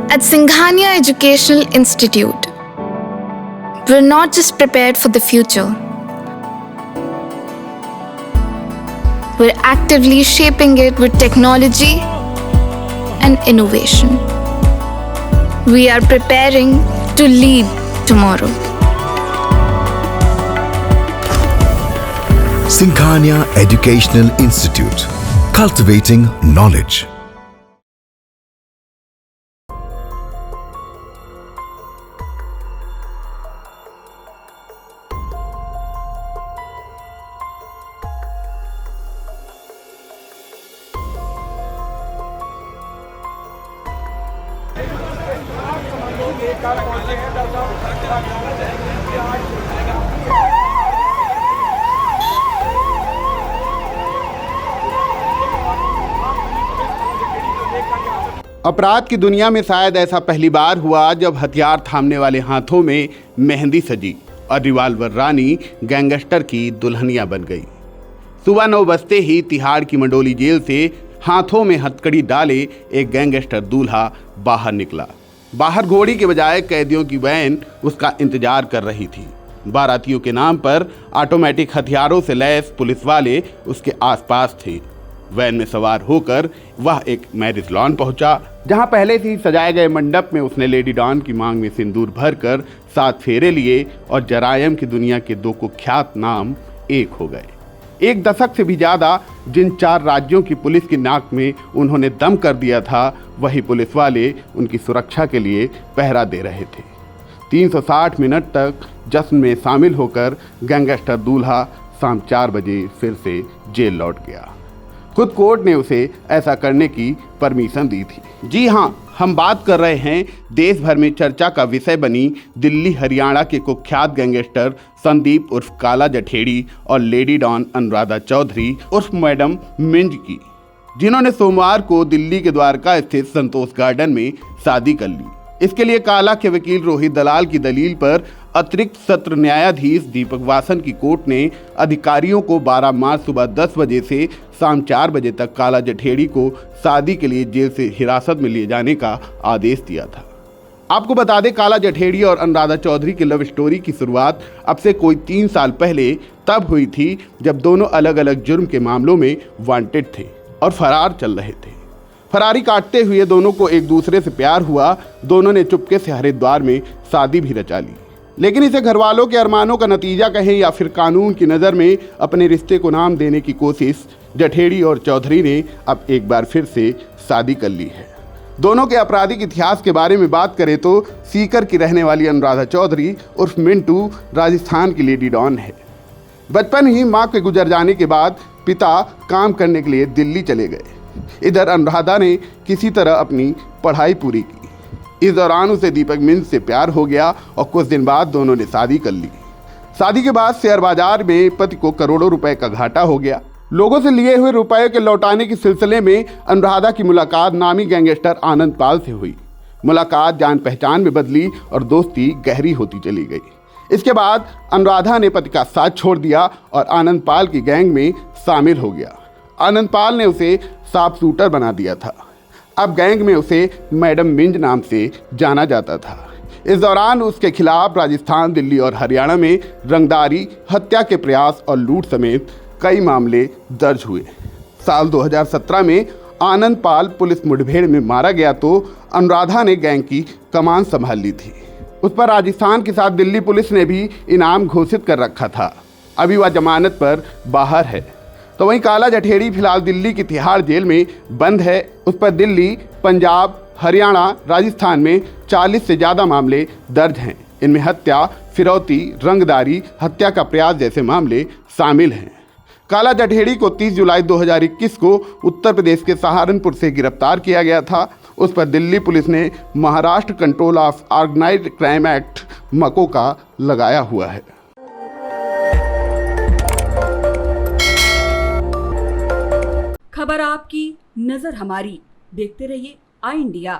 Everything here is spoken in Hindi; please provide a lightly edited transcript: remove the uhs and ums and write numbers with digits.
At Singhania Educational Institute, we're not just prepared for the future, we're actively shaping it with technology and innovation. We are preparing to lead tomorrow. Singhania Educational Institute, cultivating knowledge. अपराध की दुनिया में शायद ऐसा पहली बार हुआ जब हथियार थामने वाले हाथों में मेहंदी सजी और रिवाल्वर रानी गैंगस्टर की दुल्हनिया बन गई। सुबह 9 बजते ही तिहाड़ की मंडोली जेल से हाथों में हथकड़ी डाले एक गैंगस्टर दूल्हा बाहर निकला। बाहर घोड़ी के बजाय कैदियों की वैन उसका इंतजार कर रही थी। बारातियों के नाम पर ऑटोमेटिक हथियारों से लैस पुलिस वाले उसके आसपास थे। वैन में सवार होकर वह एक मैरिज लॉन पहुंचा, जहां पहले से ही सजाए गए मंडप में उसने लेडी डॉन की मांग में सिंदूर भरकर 7 फेरे लिए और जरायम की दुनिया के 2 कुख्यात नाम एक हो गए। 1 दशक से भी ज़्यादा जिन 4 राज्यों की पुलिस की नाक में उन्होंने दम कर दिया था, वही पुलिस वाले उनकी सुरक्षा के लिए पहरा दे रहे थे। 360 मिनट तक जश्न में शामिल होकर गैंगस्टर दूल्हा शाम 4 बजे फिर से जेल लौट गया। खुद कोर्ट ने उसे ऐसा करने की परमिशन दी थी। जी हाँ, हम बात कर रहे हैं देश भर में चर्चा का विषय बनी दिल्ली हरियाणा के कुख्यात गैंगस्टर संदीप उर्फ काला जठेड़ी और लेडी डॉन अनुराधा चौधरी उर्फ मैडम मिंज की, जिन्होंने सोमवार को दिल्ली के द्वारका स्थित संतोष गार्डन में शादी कर ली। इसके लिए काला के वकील रोहित दलाल की दलील पर अतिरिक्त सत्र न्यायाधीश दीपक वासन की कोर्ट ने अधिकारियों को 12 मार्च सुबह 10 बजे से शाम 4 बजे तक काला जठेड़ी को शादी के लिए जेल से हिरासत में लिए जाने का आदेश दिया था। आपको बता दें, काला जठेड़ी और अनुराधा चौधरी की लव स्टोरी की शुरुआत अब से कोई 3 साल पहले तब हुई थी जब दोनों अलग अलग जुर्म के मामलों में वांटेड थे और फरार चल रहे थे। फरारी काटते हुए दोनों को एक दूसरे से प्यार हुआ। दोनों ने चुपके से हरिद्वार में शादी भी रचा ली, लेकिन इसे घरवालों के अरमानों का नतीजा कहें या फिर कानून की नज़र में अपने रिश्ते को नाम देने की कोशिश जठेड़ी और चौधरी ने अब एक बार फिर से शादी कर ली है। दोनों के आपराधिक इतिहास के बारे में बात करें तो सीकर की रहने वाली अनुराधा चौधरी उर्फ मिंटू राजस्थान की लेडी डॉन है। बचपन ही माँ के गुजर जाने के बाद पिता काम करने के लिए दिल्ली चले गए। इधर अनुराधा ने किसी तरह अपनी पढ़ाई पूरी की। इस दौरान उसे दीपक मिंज से प्यार हो गया और कुछ दिन बाद दोनों ने शादी कर ली। शादी के बाद शेयर बाजार में पति को करोड़ों रुपए का घाटा हो गया। लोगों से लिए हुए रुपए के लौटाने के सिलसिले में अनुराधा की मुलाकात नामी गैंगस्टर आनंद पाल से हुई। मुलाकात जान पहचान में बदली और दोस्ती गहरी होती चली गई। इसके बाद अनुराधा ने पति का साथ छोड़ दिया और आनंद पाल की गैंग में शामिल हो गया। आनंद पाल ने उसे साफ शूटर बना दिया था। अब गैंग में उसे मैडम मिंज नाम से जाना जाता था। इस दौरान उसके खिलाफ राजस्थान, दिल्ली और हरियाणा में रंगदारी, हत्या के प्रयास और लूट समेत कई मामले दर्ज हुए। साल 2017 में आनंद पाल पुलिस मुठभेड़ में मारा गया तो अनुराधा ने गैंग की कमान संभाल ली थी। उस पर राजस्थान के साथ दिल्ली पुलिस ने भी इनाम घोषित कर रखा था। अभी वह जमानत पर बाहर है। तो वहीं काला जठेड़ी फिलहाल दिल्ली की तिहाड़ जेल में बंद है। उस पर दिल्ली, पंजाब, हरियाणा, राजस्थान में 40 से ज़्यादा मामले दर्ज हैं। इनमें हत्या, फिरौती, रंगदारी, हत्या का प्रयास जैसे मामले शामिल हैं। काला जठेड़ी को 30 जुलाई 2021 को उत्तर प्रदेश के सहारनपुर से गिरफ्तार किया गया था। उस पर दिल्ली पुलिस ने Maharashtra control of organised crime act MCOCA का लगाया हुआ है। खबर आपकी, नजर हमारी। देखते रहिए आई इंडिया।